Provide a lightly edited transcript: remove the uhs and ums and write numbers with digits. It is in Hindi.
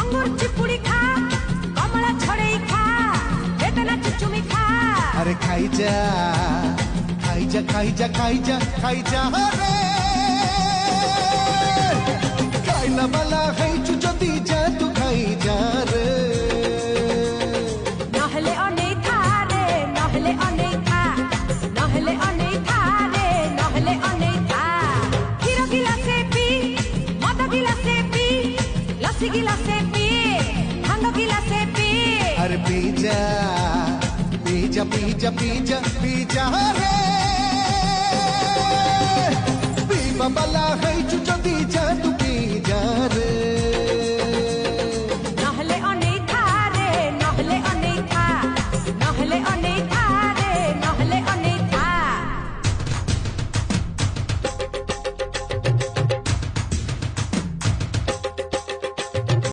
अंगूर चिपुड़ी खा कमला छड़े खा बेदना चुचुमी खा अरे खाई जा खाई जा खाई जा खाई जा खाई जा रे खाइला वाला है যদি যা तू खाई जा रे নহলে অনেক খা রে নহলে অনেক খা নহলে অনেক খা রে নহলে অনেক খা ক্ষীর গিলাসে পি মদ গিলাসে পি লস্যি গিলাসে পি ভাঙ গিলাসে পি अरे पी जा पी जा पी जा पी जा पी जा रे पीवा वाला है যদি যা तू पी जा रे